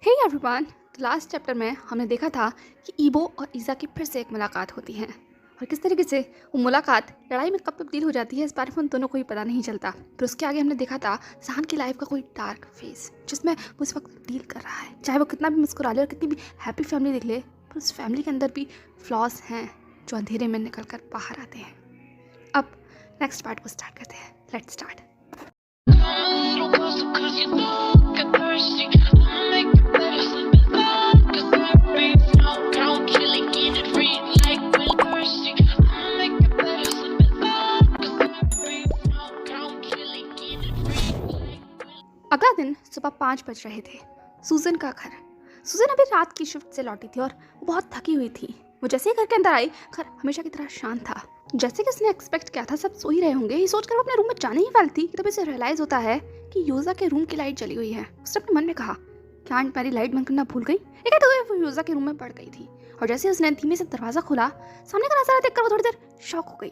Hey everyone, तो last chapter में हमने देखा था कि ईबो और ईज़ा की फिर से एक मुलाकात होती है और किस तरीके से वो मुलाकात लड़ाई में कब तब्दील हो जाती है इस बारे में उन दोनों को ही पता नहीं चलता। फिर उसके आगे हमने देखा था जहान की लाइफ का कोई डार्क फेस जिसमें वो इस वक्त डील कर रहा है। चाहे वो कितना भी मुस्कुरा ले और कितनी भी हैप्पी फैमिली दिख ले, पर उस फैमिली के अंदर भी फ्लॉज हैं जो अंधेरे में निकल कर बाहर आते हैं। अब नेक्स्ट पार्ट को स्टार्ट करते हैं। Let's start. अगला दिन सुबह 5 बज रहे थे। सूजन का घर। सूजन अभी रात की शिफ्ट से लौटी थी और वो बहुत थकी हुई थी। वो जैसे ही घर के अंदर आई, घर हमेशा की तरह शांत था। जैसे कि उसने एक्सपेक्ट किया था सब सो ही रहे होंगे, ये सोचकर वो अपने रूम में जाने ही वाली थी कि तब इसे रियलाइज होता है कि योजा के रूम की लाइट जली हुई है। उसने अपने मन में कहा, क्या आंट मैरी लाइट बंद करना भूल गई? ये कहते हुए वो योजा के रूम में पड़ गई थी और जैसे उसने धीमे से दरवाजा खोला, सामने का नजारा देखकर वो थोड़ी देर शॉक हो गई,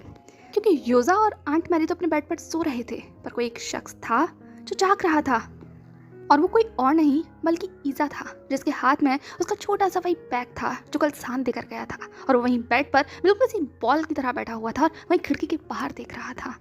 क्योंकि योजा और आंट मैरी तो अपने बेड पर सो रहे थे, पर कोई एक शख्स था जो जाग रहा था और वो कोई और नहीं बल्कि ईज़ा था, जिसके हाथ में उसका छोटा सा वही बैग था जो कल शान देकर गया था और वो वहीं बेड पर बिल्कुल किसी बॉल की तरह बैठा हुआ था और वहीं खिड़की के बाहर देख रहा था।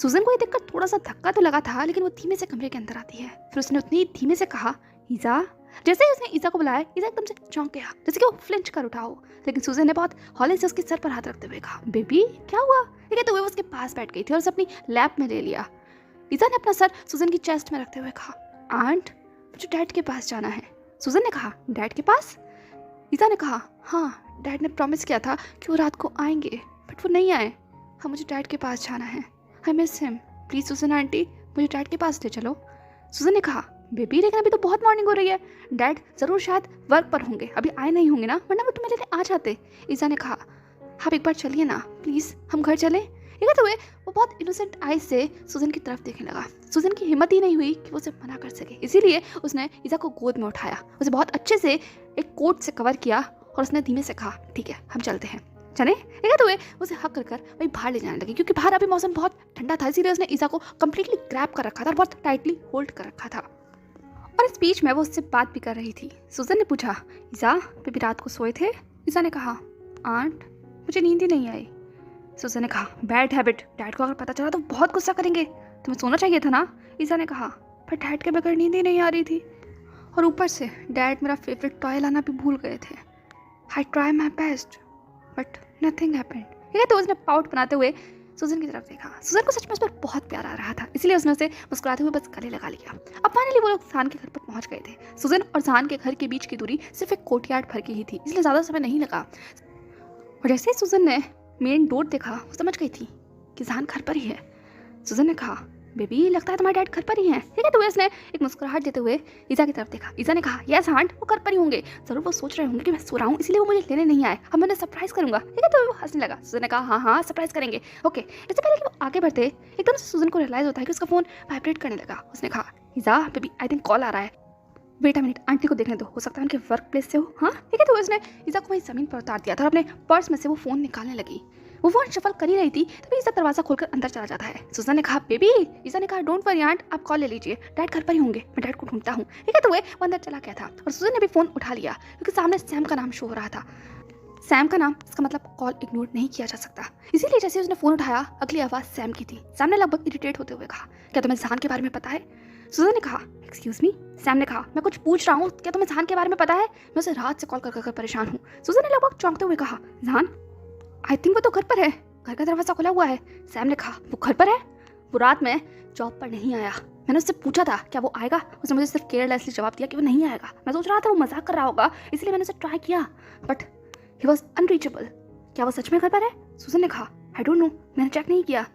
सूजन को ये देखकर थोड़ा सा धक्का तो लगा था, लेकिन वो धीमे से कमरे के अंदर आती है। फिर उसने उतनी धीमे से कहा, ईज़ा। जैसे ही उसने ईज़ा को बुलाया, ईज़ा एकदम से चौंक गया, जैसे कि वो फ्लिंच कर उठा हो। लेकिन सूजन ने बहुत हौले से उसके सर पर हाथ रखते हुए कहा, बेबी क्या हुआ? ये कहते हुए वो उसके पास बैठ गई थी और उसे अपनी लैप में ले लिया। ईज़ा ने अपना सर सूजन की चेस्ट में रखते हुए कहा, आंट मुझे डैड के पास जाना है। सूजन ने कहा, डैड के पास? ईज़ा ने कहा, हाँ, डैड ने प्रॉमिस किया था कि वो रात को आएंगे, बट वो नहीं आए। हाँ, मुझे डैड के पास जाना है। I miss him. प्लीज़ सूजन आंटी, मुझे डैड के पास ले चलो। सूजन ने कहा, बेबी लेकिन अभी तो बहुत मॉर्निंग हो रही है, डैड ज़रूर शायद वर्क पर होंगे, अभी आए नहीं होंगे ना, वरना वो तुम्हें लेने आ जाते। ईज़ा ने कहा, आप एक बार चलिए ना प्लीज़, हम घर चलें। ये कहते हुए वो बहुत इनोसेंट आइज से सूजन की तरफ देखने लगा। सूजन की हिम्मत ही नहीं हुई कि वो उसे मना कर सके, इसीलिए उसने ईज़ा को गोद में उठाया, उसे बहुत अच्छे से एक कोट से कवर किया और उसने धीमे से कहा, ठीक है हम चलते हैं, चले। ये कहते हुए उसे हक कर वही बाहर ले जाने लगी, क्योंकि बाहर अभी मौसम बहुत ठंडा था, इसीलिए उसने ईज़ा को कम्प्लीटली ग्रैब कर रखा था और बहुत टाइटली होल्ड कर रखा था। और इस बीच में वो उससे बात भी कर रही थी। सूजन ने पूछा, ईज़ा बेबी रात को सोए थे? ईज़ा ने कहा, आंट मुझे नींद ही नहीं आई। सूजन ने कहा, बैड हैबिट, डैड को अगर पता चला तो बहुत गुस्सा करेंगे, तुम्हें सोना चाहिए था ना। ईज़ा ने कहा, पर डैड के बगैर नींद ही नहीं आ रही थी और ऊपर से डैड मेरा फेवरेट टॉय लाना भी भूल गए थे। I try my best but nothing happened. ये तो उसने पाउट बनाते हुए सूजन की तरफ देखा। सूजन को सच में उस पर बहुत प्यार आ रहा था, इसलिए उसने उसे मुस्कुराते हुए बस गले लगा लिया। अब फाइनली वो लोग जहान के घर पर पहुंच गए थे। सूजन और जहान के घर के बीच की दूरी सिर्फ एक कोर्टयार्ड भर की ही थी, इसलिए ज़्यादा समय नहीं लगा। और जैसे ही सूजन ने मेन डोर देखा, वो समझ गई थी कि जहान घर पर ही है। सूजन ने कहा, बेबी लगता है तुम्हारे डैड घर पर ही हैं। ठीक है, तो उसने एक मुस्कुराहट देते हुए ईज़ा की तरफ देखा। ईज़ा ने कहा, यस आंट वो घर पर ही होंगे, जरूर वो सोच रहे होंगे कि मैं सो रहा हूँ, इसलिए वो मुझे लेने नहीं आए, हम उन्हें सरप्राइज करूंगा। ठीक है, तो वो हंसने लगा। सूजन ने कहा, हाँ हाँ सरप्राइज करेंगे, ओके। इससे पहले कि वो आगे बढ़ते, एकदम से सूजन को रियलाइज होता है कि उसका फोन वाइब्रेट करने लगा। उसने कहा, ईज़ा बेबी आई थिंक कॉल आ रहा है, वेट अ मिनट, आंटी को देखने दो, हो सकता है उनके वर्क प्लेस से हो। हाँ ठीक है, तो उसने ईज़ा को वहीं ज़मीन पर उतार दिया था और अपने पर्स में से वो फ़ोन निकालने लगी। वो फ़ोन शफल कर ही रही थी तभी ईज़ा दरवाज़ा खोलकर अंदर चला जाता है। सूजन ने कहा, बेबी। ईज़ा ने कहा, डोंट वरी आंट, आप कॉल ले लीजिए, डैड घर पर ही होंगे, मैं डैड को ढूंढता हूँ। ठीक है, तो वो अंदर चला गया था और सूजन ने भी फ़ोन उठा लिया, क्योंकि सामने सैम का नाम शो हो रहा था। सैम का नाम, इसका मतलब कॉल इग्नोर नहीं किया जा सकता, इसीलिए जैसे उसने फ़ोन उठाया, अगली आवाज़ सैम की थी। सैम ने लगभग इरिटेट होते हुए कहा, क्या तुम्हें जहान के बारे में पता है? सूजन ने कहा, एक्सक्यूज मी। सैम ने कहा, मैं कुछ पूछ रहा हूँ, क्या तुम्हें जहान के बारे में पता है? मैं उसे रात से कॉल कर कर परेशान हूँ। सूजन ने लगभग चौंकते हुए कहा, जहान? आई थिंक वो तो घर पर है, घर का दरवाजा खुला हुआ है। सैम ने कहा, वो घर पर है? वो रात में जॉब पर नहीं आया, मैंने उससे पूछा था क्या वो आएगा, उसने मुझे सिर्फ केयरलेसली जवाब दिया कि वो नहीं आएगा। मैं सोच रहा था वो मजाक कर रहा होगा, इसलिए मैंने उसे ट्राई किया, बट ही वॉज अनरीचेबल। क्या वो सच में घर पर है? सूजन ने कहा, आई डोंट नो, मैंने चेक नहीं किया।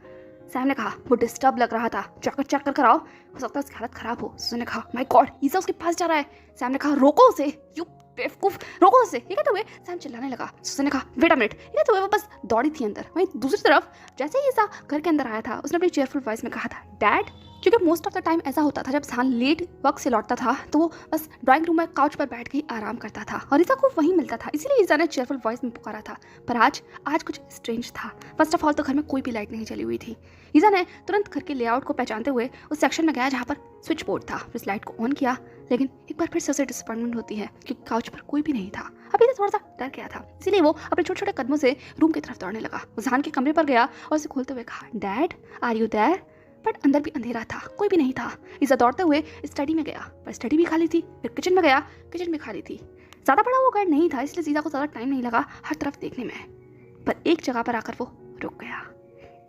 सैम ने कहा, वो डिस्टर्ब लग रहा था, जाकर चेक कर आओ, हो सकता है उसकी हालत खराब हो। सूजन ने कहा, माय गॉड, ईज़ा उसके पास जा रहा है। सैम ने कहा, रोको उसे, यू बेवकूफ, रोको उसे। ये कहते हुए सैम चिल्लाने लगा। सूजन ने कहा, वेट अ मिनट। ये कहते हुए वो बस दौड़ी थी अंदर। वहीं दूसरी तरफ जैसे ही ईज़ा घर के अंदर आया था, उसने अपनी चेयरफुल वॉइस में कहा था, डैड। क्योंकि मोस्ट ऑफ द टाइम ऐसा होता था, जब जहान लेट वर्क से लौटता था तो वो बस ड्राइंग रूम में काउच पर बैठ के ही आराम करता था और ईज़ा को वहीं मिलता था, इसीलिए ईज़ा ने चेयरफुल वॉइस में पुकारा था। पर आज कुछ स्ट्रेंज था। फर्स्ट ऑफ ऑल तो घर में कोई भी लाइट नहीं चली हुई थी। ईज़ा ने तुरंत घर के लेआउट को पहचानते हुए उस सेक्शन में गया जहाँ पर स्विच बोर्ड था। उस लाइट को ऑन किया, लेकिन एक बार फिर से उसे डिसअपॉइंटमेंट होती है क्योंकि काउच पर कोई भी नहीं था। अभी से थोड़ा सा डर गया था, इसीलिए वो अपने छोटे छोटे कदमों से रूम की तरफ दौड़ने लगा। वो जहान के कमरे पर गया और उसे खोलते हुए कहा, dad are you there? But अंदर भी अंधेरा था, कोई भी नहीं था। ईसा दौड़ते हुए स्टडी में गया, पर स्टडी भी खाली थी। फिर किचन में गया, किचन भी खाली थी। ज़्यादा बड़ा वो घर नहीं था, इसलिए ईसा को ज़्यादा टाइम नहीं लगा हर तरफ देखने में। पर एक जगह पर आकर वो रुक गया,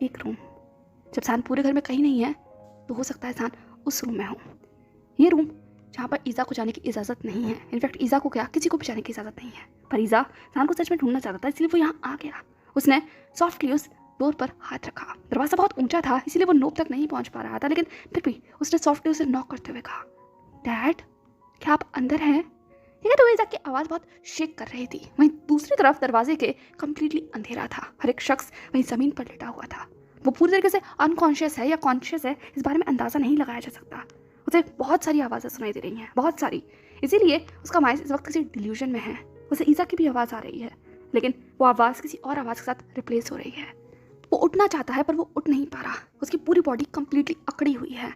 एक रूम। जब सान पूरे घर में कहीं नहीं है तो हो सकता है सान उस रूम में हो। ये रूम जहाँ पर ईसा को जाने की इजाज़त नहीं है। इनफैक्ट ईसा को क्या, किसी को भी जाने की इजाज़त नहीं है। पर ईसा सान को सच में ढूंढना चाहता था, इसलिए वो यहाँ आ गया। उसने सॉफ्टली उस डोर पर हाथ रखा। दरवाज़ा बहुत ऊंचा था, इसीलिए वो नोब तक नहीं पहुँच पा रहा था, लेकिन फिर भी उसने सॉफ्टली उसे नॉक करते हुए कहा, डैड क्या आप अंदर हैं? ठीक है, तो ईसा की आवाज़ बहुत शेक कर रही थी। वहीं दूसरी तरफ दरवाजे के कम्प्लीटली अंधेरा था। हर एक शख्स वहीं ज़मीन पर लेटा हुआ था। वो पूरी तरीके से अनकॉन्शियस है या कॉन्शियस है, इस बारे में अंदाज़ा नहीं लगाया जा सकता। उसे बहुत सारी आवाज़ें सुनाई दे रही हैं, बहुत सारी। इसीलिए उसका माइंड इस वक्त किसी डिल्यूजन में है। उसे ईसा की भी आवाज़ आ रही है, लेकिन वो आवाज़ किसी और आवाज़ के साथ रिप्लेस हो रही है। वो उठना चाहता है पर वो उठ नहीं पा रहा। उसकी पूरी बॉडी कम्प्लीटली अकड़ी हुई है।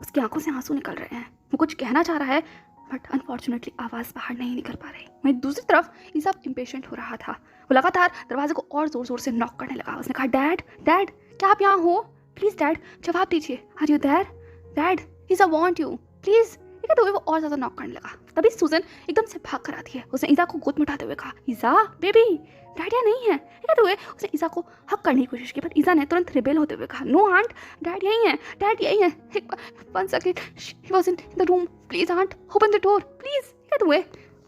उसकी आंखों से आंसू निकल रहे हैं। वो कुछ कहना चाह रहा है बट अनफॉर्चुनेटली आवाज़ बाहर नहीं निकल पा रही। वहीं दूसरी तरफ ईसा इम्पेशेंट हो रहा था। वो लगातार दरवाजे को और ज़ोर ज़ोर से नॉक करने लगा। उसने कहा, डैड डैड क्या आप यहाँ हो? प्लीज़ डैड जवाब दीजिए, आर यू देयर? डैड ईसा वांट यू प्लीज़। ठीक है, तो वो और ज़्यादा नॉक करने लगा। तभी सूजन एकदम से भाग कर आती है। उसने ईसा को गोद में उठाते हुए कहा, ईसा बेबी डैड यहाँ नहीं है। ठीक है, तो उसने ईसा को हक करने की कोशिश की, बट ईसा ने तुरंत रिबेल होते हुए कहा, नो आंट डैड यहीं है, डैड यहीं है। एक one second, he was in the room, please aunt open the door please. ठीक है, तो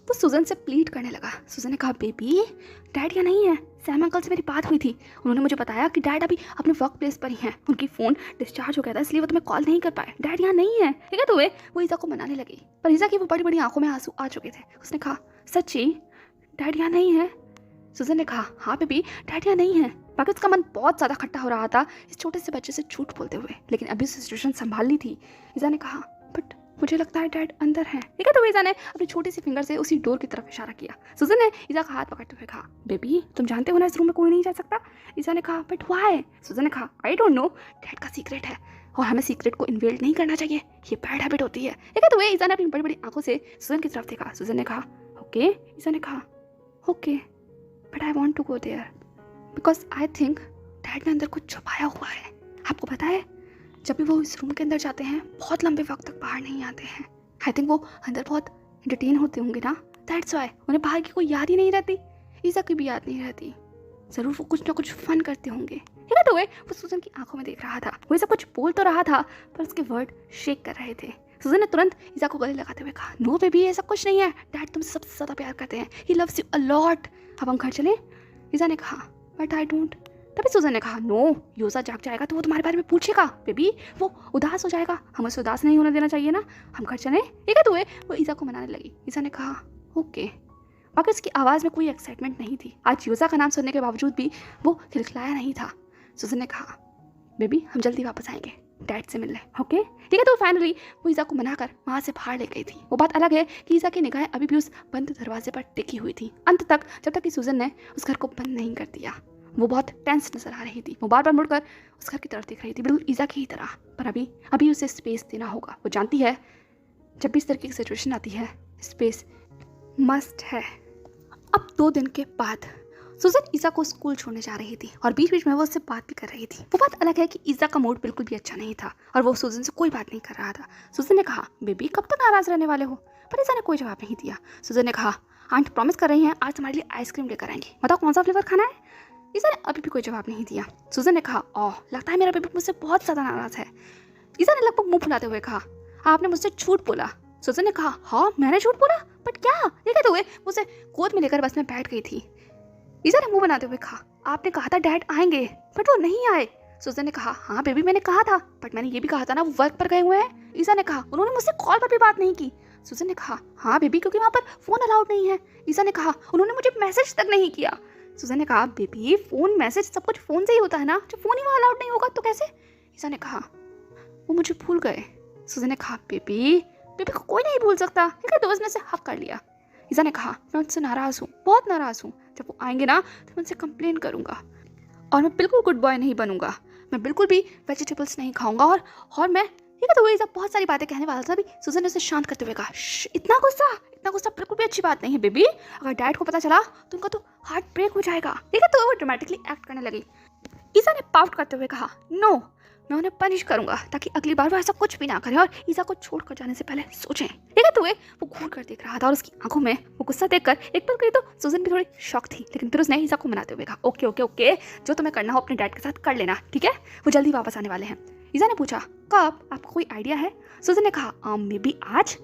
वो सूजन से प्लीड करने लगा। सूजन ने कहा, बेबी डैड यहाँ नहीं है। सैम अंकल से मेरी बात हुई थी, उन्होंने मुझे बताया कि डैड अभी अपने वर्क प्लेस पर ही हैं। उनकी फ़ोन डिस्चार्ज हो गया था, इसलिए वो तुम्हें कॉल नहीं कर पाए। डैड यहाँ नहीं है। ठीक है, तो वो ईसा को मनाने लगी, पर ईसा की वो बड़ी बड़ी आंखों में आंसू आ चुके थे। उसने कहा, सच्ची डैड यहाँ नहीं है? सूजन ने कहा, हाँ बेबी डैड यहाँ नहीं है। बाकी उसका मन बहुत ज़्यादा खट्टा हो रहा था इस छोटे से बच्चे से झूठ बोलते हुए, लेकिन अभी सिचुएशन संभालनी थी। ईसा ने कहा, बट मुझे लगता है डैड अंदर है। ठीक है, तो ईसा ने अपनी छोटी सी फिंगर से उसी डोर की तरफ इशारा किया। सूजन ने ईसा का हाथ पकड़ते हुए कहा, बेबी तुम जानते हो ना इस रूम में कोई नहीं जा सकता। ईसा ने कहा, बट व्हाई? सूजन ने कहा, आई डोंट नो, डैड का सीक्रेट है और हमें सीक्रेट को इन्वेल्ड नहीं करना चाहिए, ये बैड हैबिट होती है। ठीक है, तो ईसा ने अपनी बड़ी बड़ी आंखों से सूजन की तरफ देखा। सूजन ने कहा, ओके। ईसा ने कहा, okay but I want to go there because I think dad ने अंदर कुछ छुपाया हुआ है। आपको पता है, जब भी वो इस रूम के अंदर जाते हैं बहुत लंबे वक्त तक बाहर नहीं आते हैं। आई थिंक वो अंदर बहुत एंटरटेन होते होंगे ना, दैट्स वाई उन्हें बाहर की कोई याद ही नहीं रहती। ईसा की भी याद नहीं रहती। ज़रूर वो कुछ ना कुछ फन करते होंगे। ठीक है, तो वो सूजन की आंखों में देख रहा था। वो ऐसा कुछ बोल तो रहा था पर उसके वर्ड शेक कर रहे थे। सूजन ने तुरंत ईसा को गले लगाते हुए कहा, नो बेबी ऐसा कुछ नहीं है, डैड तुमसे सबसे ज़्यादा प्यार करते हैं, he loves you a lot. अब हम घर चलें? ईसा ने कहा, बट आई डोंट। तभी सूजन ने कहा, नो योसा जाग जाएगा तो वो तुम्हारे बारे में पूछेगा बेबी, वो उदास हो जाएगा, हम उसे उदास नहीं होने देना चाहिए ना, हम घर चलें? ठीक है, तो वो ईसा को मनाने लगी। ईसा ने कहा, ओके। बाकी उसकी आवाज़ में कोई एक्साइटमेंट नहीं थी। आज योसा का नाम सुनने के बावजूद भी वो खिलखिलाया नहीं था। सूजन ने कहा, बेबी हम जल्दी वापस आएंगे डैड से मिलने, ओके? ठीक है, तो फाइनली वो ईसा को मनाकर वहाँ से बाहर ले गई थी। वो बात अलग है कि ईसा की निगाहें अभी भी उस बंद दरवाजे पर टिकी हुई थी अंत तक, जब तक कि सूजन ने उस घर को बंद नहीं कर दिया। वो बहुत टेंस नजर आ रही थी। वो बार बार मुड़कर उस घर की तरफ देख रही थी, बिल्कुल ईसा की ही तरह। पर अभी उसे स्पेस देना होगा। वो जानती है जब भी इस तरह की सिचुएशन आती है स्पेस मस्ट है। अब 2 दिन के बाद सूजन ईसा को स्कूल छोड़ने जा रही थी और बीच बीच में वो उससे बात भी कर रही थी। वो बात अलग है कि ईसा का मूड बिल्कुल भी अच्छा नहीं था और वो सूजन से कोई बात नहीं कर रहा था। सूजन ने कहा, बेबी कब तक नाराज रहने वाले हो? पर ईसा ने कोई जवाब नहीं दिया। सूजन ने कहा, आंट प्रॉमिस कर रही हैं आज तुम्हारे लिए आइसक्रीम लेकर आएंगी, बताओ कौन सा फ्लेवर खाना है? ईसा ने अभी भी कोई जवाब नहीं दिया। सूजन ने कहा, ओह लगता है मेरा बेबी मुझसे बहुत ज़्यादा नाराज है। ईसा ने लगभग मुंह फुलाते हुए कहा, आपने मुझसे झूठ बोला। सूजन ने कहा, हाँ मैंने झूठ बोला, बट क्या? ठीक है, तो मुझसे गोद में लेकर बस में बैठ गई थी। ईसा ने मुंह बनाते हुए कहा, आपने कहा था डैड आएंगे बट वो नहीं आए। सूजन ने कहा, हाँ बेबी मैंने कहा था, बट मैंने ये भी कहा था ना वो वर्क पर गए हुए हैं। ईसा ने कहा, उन्होंने मुझसे कॉल पर भी बात नहीं की। सूजन ने कहा, हाँ बेबी क्योंकि वहाँ पर फोन अलाउड नहीं है। ईसा ने कहा, उन्होंने मुझे मैसेज तक नहीं किया। सूजन ने कहा, बेबी फोन मैसेज सब कुछ फोन से ही होता है ना, जब फोन ही वहाँ अलाउड नहीं होगा तो कैसे? ईसा ने कहा, वो मुझे भूल गए। सूजन ने कहा, बेबी को कोई नहीं भूल सकता। ठीक है, दोस्त ने से हक कर लिया। ईसा ने कहा, मैं उनसे नाराज़ हूँ, बहुत नाराज़ हूँ। जब वो आएंगे ना तो मैं उनसे कंप्लेन करूँगा और मैं बिल्कुल गुड बॉय नहीं बनूंगा। मैं बिल्कुल भी वेजिटेबल्स नहीं खाऊंगा और मैं ठीक है, तो वो ईज़ा बहुत सारी बातें कहने वाला था, अभी सूजन ने उसे शांत करते हुए कहा, इतना गुस्सा बिल्कुल भी अच्छी बात नहीं है बेबी। अगर डैड को पता चला तो उनका तो हार्ट ब्रेक हो जाएगा। ठीक है, तो वो ड्रामेटिकली एक्ट करने लगी। ईज़ा ने पाउट करते हुए कहा, नो, मैं उन्हें पनिश करूंगा ताकि अगली बार वो ऐसा कुछ भी ना करें और ईज़ा को छोड़कर जाने से पहले सोचें। ठीक है, तो वो घूर कर देख रहा था और उसकी आंखों में वो गुस्सा देखकर एक पल के लिए तो सूजन भी थोड़ी शॉक थी, लेकिन फिर उसने ईज़ा को मनाते हुए कहा, ओके ओके ओके, जो तुम्हें करना हो अपने डैड के साथ कर लेना, ठीक है, वो जल्दी वापस आने वाले हैं। ईज़ा ने पूछा, कब? आपको कोई आइडिया है? सूजन ने कहा, मे बी आज।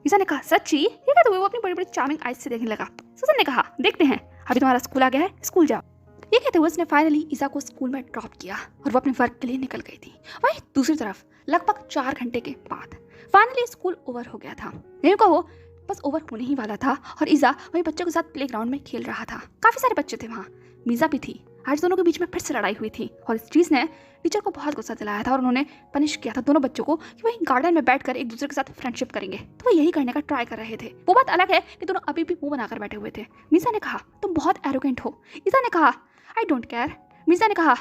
ईज़ा ने कहा, सच्ची? ठीक है, तो वो अपनी बड़ी बड़ी चार्मिंग आइज से देखने लगा। सूजन ने कहा, देखते हैं, अभी तुम्हारा स्कूल आ गया है, स्कूल जाओ। ये कहते हुए उसने फाइनली ईज़ा को स्कूल में ड्रॉप किया और वो अपने वर्क के लिए निकल गई थी। वहीं दूसरी तरफ लगभग 4 घंटे के बाद फाइनली स्कूल ओवर हो गया था। नहीं को वो बस ओवर होने ही वाला था और ईज़ा वहीं बच्चों के साथ प्लेग्राउंड में खेल रहा था। काफ़ी सारे बच्चे थे वहाँ, मीज़ा भी थी। आज दोनों के बीच में फिर से लड़ाई हुई थी और इस चीज़ ने टीचर को बहुत गुस्सा दिलाया था और उन्होंने पनिश किया था दोनों बच्चों को कि वहीं गार्डन में बैठकर एक दूसरे के साथ फ्रेंडशिप करेंगे। तो वो यही करने का ट्राई कर रहे थे। वो बात अलग है कि दोनों अभी भी मुंह बनाकर बैठे हुए थे। मीज़ा ने कहा, तुम बहुत एरोगेंट हो। ईज़ा ने कहा, आई डोंट केयर। मीज़ा ने कहा,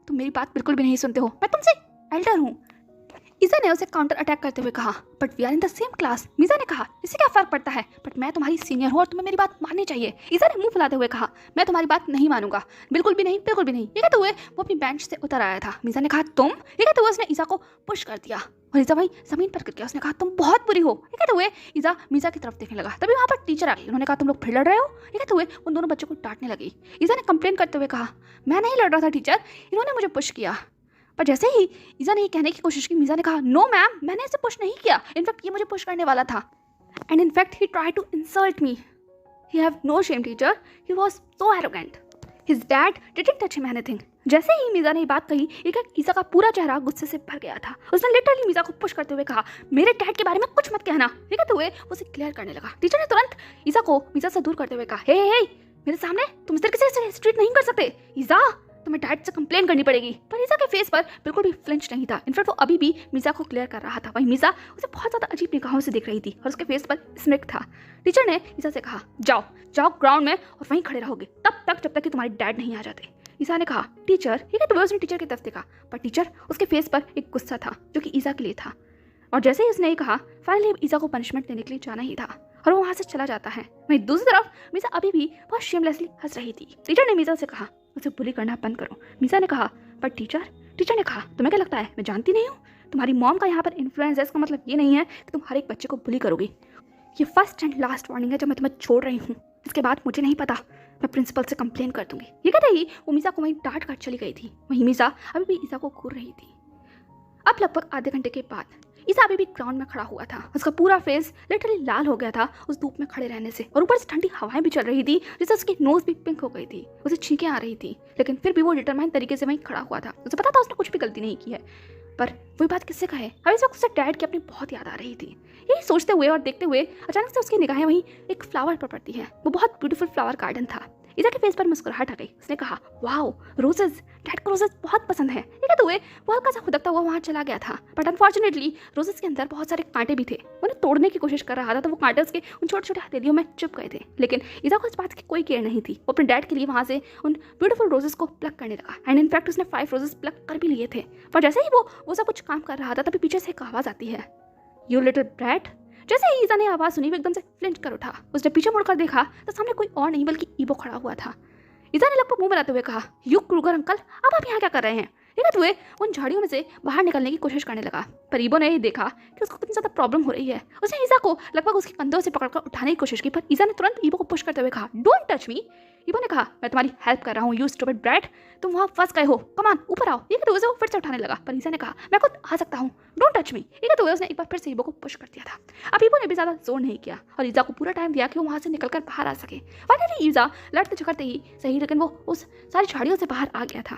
तुम मेरी बात बिल्कुल भी नहीं सुनते हो, मैं तुमसे एल्डर हूँ। ईज़ा ने उसे काउंटर अटैक करते हुए कहा, but we are in the same class. मीज़ा ने कहा, इससे क्या फर्क पड़ता है, बट मैं तुम्हारी सीनियर हूँ और तुम्हें मेरी बात माननी चाहिए। ईज़ा ने मुंह फुलाते हुए कहा, मैं तुम्हारी बात नहीं मानूंगा, बिल्कुल भी नहीं, बिल्कुल भी नहीं। ये कहते हुए वो अपनी बेंच से उतर आया था। मीज़ा ने कहा, तुम? ये कहते हुए उसने ईज़ा को पुश कर दिया और ईज़ा वहीं जमीन पर गिर गया। उसने कहा, तुम बहुत बुरी हो। ये कहते हुए ईज़ा मीज़ा की तरफ देखने लगा। तभी वहाँ पर टीचर आ गई। उन्होंने कहा, तुम लोग फिर लड़ रहे हो? ये कहते हुए उन दोनों बच्चों को डांटने लगी। ईज़ा ने कंप्लेन करते हुए कहा, मैं नहीं लड़ रहा था टीचर, इन्होंने मुझे पुश किया। पर जैसे ही ईज़ा ने ये कहने की कोशिश की, मीज़ा ने कहा, नो मैम, मैंने इसे पुश नहीं किया, इनफैक्ट ये मुझे पुश करने वाला था, and in fact he tried to insult me. He have no shame teacher, he was so arrogant, his dad didn't touch him anything. जैसे ही मीज़ा ने ये बात कही, ईज़ा का पूरा चेहरा गुस्से से भर गया था। उसने लिटरली मीज़ा को पुश करते हुए कहा, मेरे डैड के बारे में कुछ मत कहना। ये कहते हुए उसे क्लियर करने लगा। टीचर ने तुरंत ईज़ा को मीज़ा से दूर करते हुए कहा, हे मेरे सामने तुम इस तरीके से स्ट्रीट नहीं कर सकते ईज़ा, तुम्हें डैड से कंप्लेन करनी पड़ेगी। पर ईज़ा के फेस पर बिल्कुल भी फ्लिंच नहीं था। इनफैक्ट वो अभी भी मीज़ा को क्लियर कर रहा था। वहीं मीज़ा उसे बहुत ज़्यादा अजीब निगाहों से देख रही थी और उसके फेस पर स्मिक था। टीचर ने ईज़ा से कहा, जाओ जाओ ग्राउंड में और वहीं खड़े रहोगे तब तक जब तक कि तुम्हारे डैड नहीं आ जाते। ईज़ा ने कहा, टीचर? ठीक है, तो उसने टीचर की तरफ देखा, पर टीचर उसके फेस पर एक गुस्सा था जो कि ईज़ा के लिए था। और जैसे ही उसने ये कहा, फाइनली ईज़ा को पनिशमेंट देने के लिए जाना ही था और वो वहाँ से चला जाता है। वहीं दूसरी तरफ मीज़ा अभी भी बहुत शेमलेसली हंस रही थी। टीचर ने मीज़ा से कहा, उसे बुली करना बंद करो। मीज़ा ने कहा, पर टीचर? टीचर ने कहा, तुम्हें क्या लगता है मैं जानती नहीं हूँ? तुम्हारी मॉम का यहाँ पर इन्फ्लुएंस है, इसका मतलब ये नहीं है कि तुम हर एक बच्चे को बुली करोगी। ये फर्स्ट एंड लास्ट वार्निंग है जब मैं तुम्हें छोड़ रही हूँ। इसके बाद मुझे नहीं पता, मैं प्रिंसिपल से कंप्लेन कर दूंगी। ये कहते ही वो मीज़ा को वहीं डांट कर चली गई थी। वहीं मीज़ा अभी भी ईज़ा को घूर रही थी। अब लगभग आधे घंटे के बाद ईज़ा अभी भी ग्राउंड में खड़ा हुआ था। उसका पूरा फेस लिटरली लाल हो गया था उस धूप में खड़े रहने से, और ऊपर से ठंडी हवाएं भी चल रही थी जिससे उसकी नोज भी पिंक हो गई थी। उसे छींकें आ रही थी, लेकिन फिर भी वो डिटरमाइन तरीके से वहीं खड़ा हुआ था। उसे पता था उसने कुछ भी गलती नहीं की है, पर वही बात किससे कहे। अब इस वक्त उसे डैड की अपनी बहुत याद आ रही थी। यही सोचते हुए और देखते हुए अचानक से उसकी निगाहें वहीं एक फ्लावर पर पड़ती है। वो बहुत ब्यूटीफुल फ्लावर गार्डन था। ईज़ा के फेस पर मुस्कुराहट आ गई। उसने कहा, वाओ रोजेज, डैड को रोजेज बहुत पसंद है। ये कहते हुए वो हल्का सा खुदकता हुआ वहाँ चला गया था, बट अनफॉर्चुनेटली रोजेज के अंदर बहुत सारे कांटे भी थे। उन्हें तोड़ने की कोशिश कर रहा था तो वो कांटे उसके उन छोटे छोटे हथेलियों में चुप गए थे, लेकिन ईज़ा को इस बात की कोई केयर नहीं थी। वो अपने डैड के लिए वहाँ से उन ब्यूटीफुल रोजेज को प्लक करने लगा, एंड इनफैक्ट उसने 5 रोजेज प्लक कर भी लिए थे। पर जैसे ही वो सब कुछ काम कर रहा था तभी पीछे से एक आवाज़ आती है, यू लिटिल ब्रैट। जैसे ही ईज़ा ने आवाज़ सुनी वो एकदम से फ्लिंच कर उठा। उसने पीछे मुड़कर देखा तो सामने कोई और नहीं बल्कि ईबो खड़ा हुआ था। ईज़ा ने लगभग मुंह बनाते हुए कहा, यू क्रूगर अंकल, अब आप यहाँ क्या कर रहे हैं? कहते हुए उन झाड़ियों में से बाहर निकलने की कोशिश करने लगा, पर ईबो ने ये देखा कि उसको कितनी ज़्यादा प्रॉब्लम हो रही है। उसने ईज़ा को लगभग उसके कंधों से पकड़कर उठाने की कोशिश की, पर ईज़ा ने तुरंत ईबो को पुश करते हुए कहा, डोंट टच मी। ईबो ने कहा, मैं तुम्हारी हेल्प कर रहा हूँ, यू स्टूपिड ब्रैट, तुम वहाँ फंस गए हो, कम ऑन ऊपर आओ। ये कहते हुए वो फिर से उठाने लगा, पर ईज़ा ने कहा, मैं खुद आ सकता हूँ, डोंट टच मी। ये कहते हुए उसने एक बार फिर से ईबो को पुश कर दिया था। अब ईबो ने भी ज़्यादा जोर नहीं किया और ईज़ा को पूरा टाइम दिया कि वो वहाँ से निकलकर बाहर आ सके। फाइनली ईज़ा लड़ते झगड़ते ही सही, लेकिन वो उस सारी झाड़ियों से बाहर आ गया था।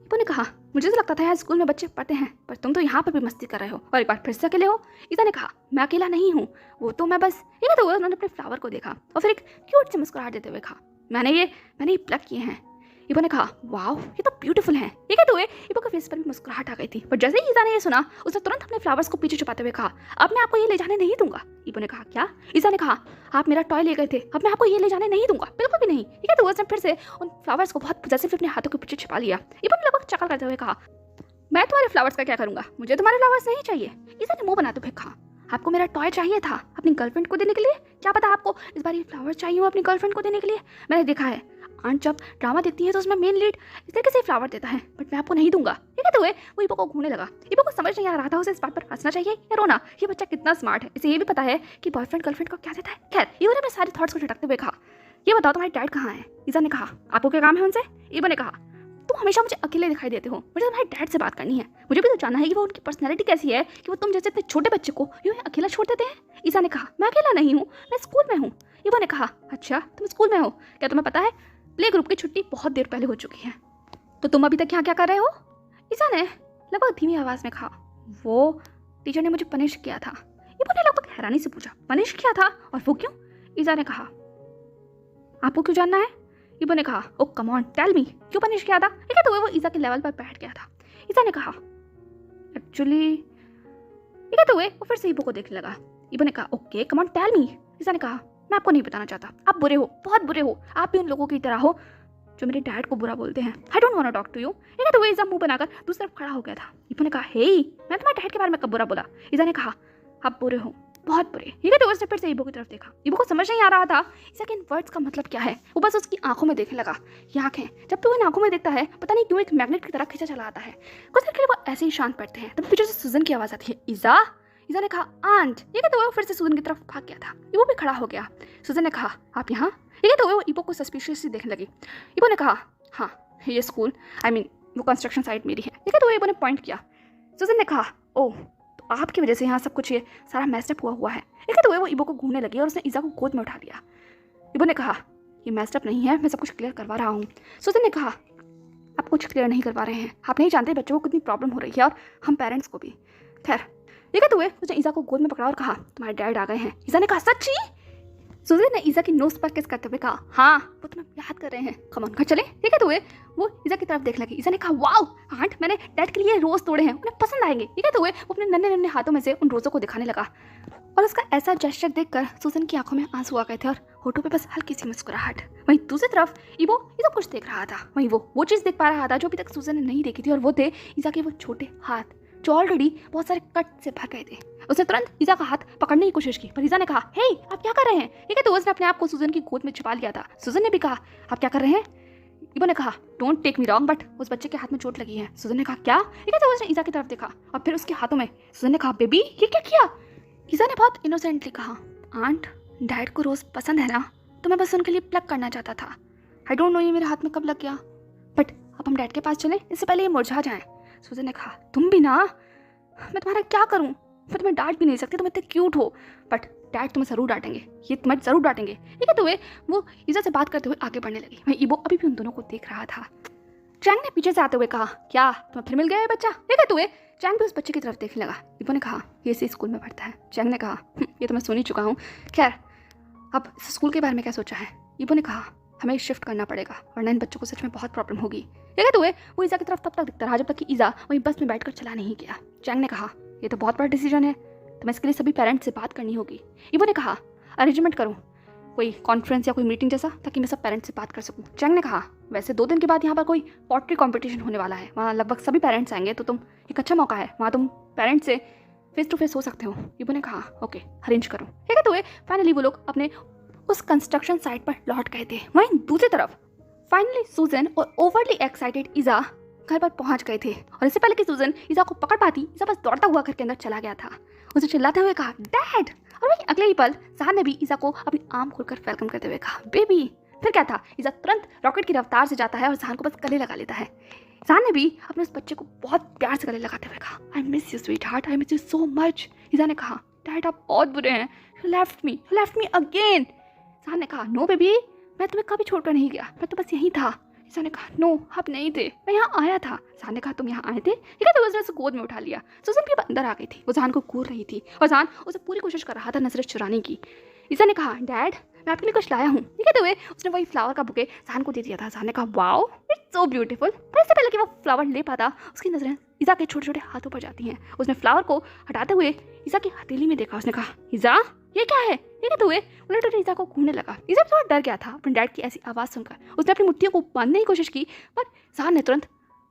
ईबो ने कहा, मुझे तो लगता था यार स्कूल में बच्चे पढ़ते हैं, पर तुम तो यहाँ पर भी मस्ती कर रहे हो और एक बार फिर से अकेले हो। ईज़ा ने कहा, मैं अकेला नहीं हूँ, वो तो मैं बस। ये कहते हुए उन्होंने अपने फ्लावर को देखा और फिर एक क्यूट से मुस्कुराहट देते हुए कहा, मैंने ये प्लक किए हैं। ईबो ने कहा, वाओ ये तो ब्यूटीफुल है। ये कहते हुए ईबो के फेस पर भी मुस्कुराहट आ गई थी, पर जैसे ही ईज़ा ने ये सुना उसने तुरंत अपने फ्लावर्स को पीछे छुपाते हुए कहा, अब मैं आपको ये ले जाने नहीं दूंगा। ईबो ने कहा, क्या? ईज़ा ने कहा, आप मेरा टॉय ले गए थे, अब मैं आपको ये ले जाने नहीं दूंगा, बिल्कुल भी नहीं। ये कहते हुए उसने फिर से उन फ्लावर्स को बहुत पॉजेसिव अपने हाथों के पीछे छिपा लिया। ईबो ने लगभग चकल करते हुए कहा, मैं तुम्हारे फ्लावर्स का क्या करूंगा, मुझे तुम्हारे फ्लावर्स नहीं चाहिए। ईसा ने मुंह बनाते हुए कहा, आपको मेरा टॉय चाहिए था अपनी गर्लफ्रेंड को देने के लिए। क्या पता आपको इस बार ये फ्लावर चाहिए हो अपनी गर्लफ्रेंड को देने के लिए। मैंने देखा है आंट जब ड्रामा देखती है तो उसमें मेन लीड इस तरीके से फ्लावर देता है, बट मैं आपको नहीं दूंगा। ये कहते हुए वो इबो को घूमने लगा। इबो को समझ नहीं आ रहा था उसे इस बात पर हंसना चाहिए या रोना। ये बच्चा कितना स्मार्ट है, इसे ये भी पता है कि बॉयफ्रेंड गर्लफ्रेंड को क्या देता है। खैर इबो ने अपने सारे थॉट्स को झटकते हुए कहा, ये बताओ तुम्हारे डैड कहाँ है। ईसा ने कहा, आपको क्या काम है उनसे। इबो ने कहा, तुम हमेशा मुझे अकेले दिखाई देते हो, मुझे तुम्हारे डैड से बात करनी है। मुझे भी तो जानना है कि वो उनकी पर्सनैलिटी कैसी है कि वो तुम जैसे इतने छोटे बच्चे को यूं ही अकेला छोड़ देते हैं। ईसा ने कहा, मैं अकेला नहीं हूँ, मैं स्कूल में हूँ। इबो ने कहा, अच्छा तुम स्कूल में हो, क्या तुम्हें पता है प्ले ग्रुप की छुट्टी बहुत देर पहले हो चुकी है, तो तुम अभी तक यहाँ क्या कर रहे हो। ईसा ने लगभग धीमी आवाज में कहा, वो टीचर ने मुझे पनिश किया था। इबो ने लगभग हैरानी से पूछा, पनिश किया था और वो क्यों। ईसा ने कहा, आपको क्यों जानना है। इबो ने कहा, ओ कम ऑन टेल मी, क्यों पनिश किया था। ठीक है, तो वो ईसा के लेवल पर बैठ गया था। ईसा ने कहा, एक्चुअली ठीक है, तो वो फिर से इबो को देखने लगा। इबो ने कहा, okay come on tell me. ईसा ने कहा, मैं आपको नहीं बताना चाहता, आप बुरे हो, बहुत बुरे हो, आप भी उन लोगों की तरह हो जो मेरे डैड को बुरा बोलते हैं। I don't want to talk to you. ठीक है, तो वो ईसा मुंह बनाकर दूसरी तरफ खड़ा हो गया था। इबो ने कहा, हे मैं तुम्हारे डैड के बारे में कब बुरा बोला। ईसा ने कहा, आप बुरे हो, बहुत बुरे। ठीक है, तो उसने फिर से इबो की तरफ देखा। इबो को समझ नहीं आ रहा था ईसा के इन वर्ड्स का मतलब क्या है। वो बस उसकी आंखों में देखने लगा। ये आंखें, जब भी वो इन आंखों में देखता है पता नहीं क्यों एक मैग्नेट की तरह खींचा चला आता है। कुछ देर के लिए वो ऐसे ही शांत पड़ते हैं, तब पीछे से सुजन की आवाज आती है, ईसा। ईसा ने कहा, आंट। ठीक है, तो वो फिर से सुजन की तरफ भाग गया था। इबो भी खड़ा हो गया। सुजन ने कहा, आप यहाँ। ठीक है, तो वो इबो को सस्पिशियसली देखने लगी। इबो ने कहा, हाँ ये स्कूल आई मीन वो कंस्ट्रक्शन साइट मेरी है। ठीक है, तो वो इबो ने पॉइंट किया। सुजन ने कहा, ओह तो आपकी वजह से यहाँ सब कुछ ये सारा मैसअप हुआ है। ठीक है, तो वो इबो को घूमने लगी और उसने ईसा को गोद में उठा लिया। इबो ने कहा, ये मैसअप नहीं है, मैं सब कुछ क्लियर करवा रहा हूँ। सुजन ने कहा, आप कुछ क्लियर नहीं करवा रहे हैं, आप नहीं जानते बच्चों को कितनी प्रॉब्लम हो रही है और हम पेरेंट्स को भी। खैर ठीक है, तो उसने ईसा को गोद में पकड़ा और कहा, तुम्हारे डैड आ गए हैं। ईसा ने कहा, सच्ची। सुजन ने ईसा की नोज पर किस करते हुए कहा, हाँ वो तुम्हें याद कर रहे हैं, कम ऑन घर चले। ठीक है, तो वो ईसा की तरफ देखने लगी। ईसा ने कहा, वाओ आंट, मैंने डैड के लिए रोज तोड़े हैं, उन्हें पसंद आएंगे। ठीक है, तो वो अपने नन्हे नन्हे हाथों में से उन रोजों को दिखाने लगा और उसका ऐसा जेस्चर देखकर सुजन की आंखों में आंसू आ गए थे और होठों पे बस हल्की सी मुस्कुराहट। वहीं दूसरी तरफ इबो ये सब कुछ देख रहा था। वहीं वो चीज़ देख पा रहा था जो अभी तक सुजन ने नहीं देखी थी, और वो थे ईसा के वो छोटे हाथ जो ऑलरेडी बहुत सारे कट से भर गए थे। उसने तुरंत ईसा का हाथ पकड़ने की कोशिश की, पर ईसा ने कहा, हे आप क्या कर रहे हैं। ठीक है, तो उसने अपने आप को सुजन की गोद में छिपा लिया था। सुजन ने भी कहा, आप क्या कर रहे हैं। इबो ने कहा, don't take me wrong but उस बच्चे के हाथ में चोट लगी है। सुजन ने कहा, क्या। ठीक है, तो उसने ईसा की तरफ देखा और फिर उसके हाथों में। सुजन ने कहा, बेबी ये क्या किया। ईसा ने बहुत इनोसेंटली कहा, आंट डैड को रोज पसंद है ना, तो मैं बस उनके लिए प्लग करना चाहता था। आई डोंट नो ये मेरे हाथ में कब लग गया, बट अब हम डैड के पास चलें, इससे पहले ये मुरझा जाए। सुजन ने कहा, तुम भी ना, मैं तुम्हारा क्या करूं, मैं तुम्हें डांट भी नहीं सकती, तुम इतने क्यूट हो, बट डैड तुम्हें जरूर डांटेंगे, ये तुम्हें जरूर डांटेंगे। ठीक है, तो वो ईसा से बात करते हुए आगे बढ़ने लगी। वहीं इबो अभी भी उन दोनों को देख रहा था। चैंग ने पीछे से आते हुए कहा, क्या तुम्हें फिर मिल गया है बच्चा। ठीक है, तो चैंग भी उस बच्चे की तरफ देखने लगा। इबो ने कहा, ये इसी स्कूल में पढ़ता है। चैंग ने कहा, ये तो मैं सुन ही चुका हूँ, खैर अब इस स्कूल के बारे में क्या सोचा है। इबो ने कहा, हमें शिफ्ट करना पड़ेगा वरना इन बच्चों को सच में बहुत प्रॉब्लम होगी। ठीक है, तो वो ईसा की तरफ तब तक दिखता रहा जब तक कि ईसा वहीं बस में बैठकर चला नहीं गया। चैंग ने कहा, ये तो बहुत बड़ा डिसीजन है, तो मैं इसके लिए सभी पेरेंट्स से बात करनी होगी। इबो ने कहा, अरेंजमेंट करूँ कोई कॉन्फ्रेंस या कोई मीटिंग जैसा, ताकि मैं सब पेरेंट्स से बात कर सकूँ। चैंग ने कहा, वैसे 2 दिन के बाद यहाँ पर कोई पॉटरी कॉम्पिटिशन होने वाला है, वहाँ लगभग सभी पेरेंट्स आएंगे, तो तुम एक अच्छा मौका है, वहाँ तुम पेरेंट्स से फेस टू फेस हो सकते हो। इबो ने कहा, ओके अरेंज करो। ठीक है, तो फाइनली वो लोग अपने उस कंस्ट्रक्शन साइट पर लौट गए थे। वहीं दूसरी तरफ फाइनली सुजन और ओवरली एक्साइटेड ईसा घर पर पहुंच गए थे, और इससे पहले कि सुजन ईसा को पकड़ पाती, ईसा बस दौड़ता हुआ घर के अंदर चला गया था। उसे चिल्लाते हुए कहा, डैड। और वहीं अगले ही पल जहान ने भी ईसा को अपनी आर्म खोलकर वेलकम करते हुए कहा, बेबी। फिर क्या था, ईसा तुरंत रॉकेट की रफ्तार से जाता है और जहान को बस गले लगा लेता है। जहान ने भी अपने उस बच्चे को बहुत प्यार से गले लगाते हुए कहा, I miss you sweetheart, I miss you so much. Isa ने कहा, डैड आप बहुत बुरे हैं, यू लेफ्ट मी अगेन। जहान ने कहा, नो बेबी, मैं तुम्हें कभी छोड़कर नहीं गया, मैं तो बस यहीं था। ईसा ने कहा, नो आप नहीं थे, मैं यहाँ आया था। जहान ने कहा, तुम यहाँ आए थे। ठीक है, तो उसने उसे गोद में उठा लिया। सुजन भी अंदर आ गई थी, वो जहान को घूर रही थी और जहान उसे पूरी कोशिश कर रहा था नजरें चुराने की। ईसा ने कहा, डैड मैं आपके लिए कुछ लाया हूँ। ठीक है, तो उसने वही फ्लावर का बुके जहान को दे दिया था। जहान ने कहा, वाओ इट्स सो ब्यूटीफुल। पर इससे पहले कि वो फ्लावर ले पाता, उसकी नजरें ईसा के छोटे छोटे हाथों पर जाती हैं। उसने फ्लावर को हटाते हुए ईसा की हथेली में देखा। उसने कहा, ईसा ये क्या है। ठीक है, तो उलट ईसा को घूमने लगा। ईसा थोड़ा डर गया था अपने डैड की ऐसी आवाज़ सुनकर। उसने अपनी मुट्ठियों को बांधने की कोशिश की, पर जहान ने तुरंत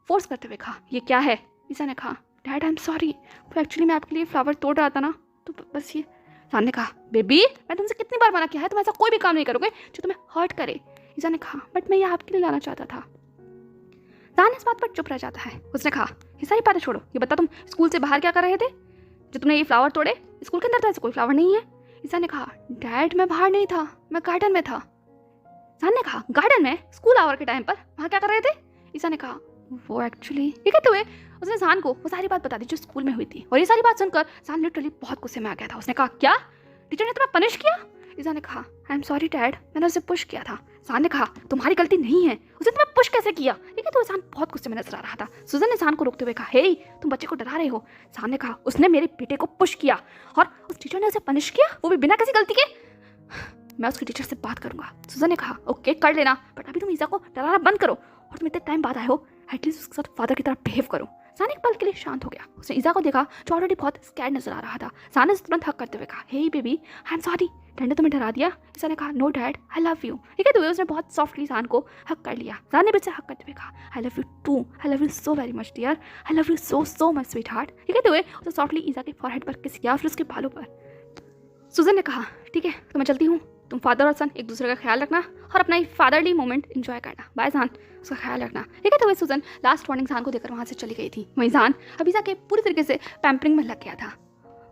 फोर्स करते हुए कहा, ये क्या है। ईसा ने कहा डैड आई एम सॉरी, वो एक्चुअली मैं आपके लिए फ्लावर तोड़ रहा था ना, तो बस ये। जान ने कहा बेबी मैं तुमसे कितनी बार मना किया है, तुम ऐसा कोई भी काम नहीं करोगे जो तुम्हें हर्ट करे। ईसा ने कहा बट मैं ये आपके लिए लाना चाहता था। जान इस बात पर चुप रह जाता है। उसने कहा ये सारी बातें छोड़ो, ये बता तुम स्कूल से बाहर क्या कर रहे थे जो तुमने ये फ्लावर तोड़े? स्कूल के अंदर तो ऐसा कोई फ्लावर नहीं है। ईसा ने कहा डैड मैं बाहर नहीं था, मैं गार्डन में था। जान ने कहा गार्डन में स्कूल आवर के टाइम पर वहाँ क्या कर रहे थे? ईसा ने कहा वो एक्चुअली, ये कहते हुए उसने जान को वो सारी बात बता दी जो स्कूल में हुई थी। और ये सारी बात सुनकर जान लिटरली बहुत गुस्से में आ गया था। उसने कहा क्या टीचर ने तुम्हें पनिश किया? ईसा ने कहा आई एम सॉरी डैड, मैंने उसे पुश किया था। जान ने कहा तुम्हारी गलती नहीं है, उसने तुम्हें पुश कैसे किया? ठीक है तो जान बहुत गुस्से में नजर आ रहा था। सुजन ने जान को रोकते हुए कहा हे तुम बच्चे को डरा रहे हो। जान ने कहा उसने मेरे बेटे को पुश किया और उस टीचर ने उसे पनिश किया, वो भी बिना किसी गलती के। मैं उसके टीचर से बात करूंगा। सुजन ने कहा ओके कर लेना, बट अभी तुम ईसा को डराना बंद करो और तुम इतने टाइम बाद आए हो, एटलीस्ट उसके साथ फादर की तरह बिहेव करो। जान एक पल के लिए शांत हो गया। उसने ईसा को देखा जो ऑलरेडी बहुत स्कैर्ड नजर आ रहा था। जान ने तुरंत हक करते हुए कहा hey baby I am sorry, dad ने तुम्हें डरा दिया? ईसा ने कहा no dad I love you. ठीक है तो उसने बहुत सॉफ्टली जान को हक कर लिया। जान ने भी उसे हक करते हुए कहा I love you too, I love you so very much dear, I love you so so much sweetheart. ठीक है तो उसे सॉफ्टली ईसा के फॉरहेड पर किस किया, फिर उसके बालों पर। सुजन ने कहा ठीक है तो मैं चलती हूँ, तुम फादर और सन एक दूसरे का ख्याल रखना और अपना ये फादरली मोमेंट एंजॉय करना। बाय जान, उसका ख्याल रखना। ठीक है तो वही सुजन लास्ट वार्निंग जान को देकर वहाँ से चली गई थी। वहीं जान अभी ईसा के पूरी तरीके से पैम्परिंग में लग गया था।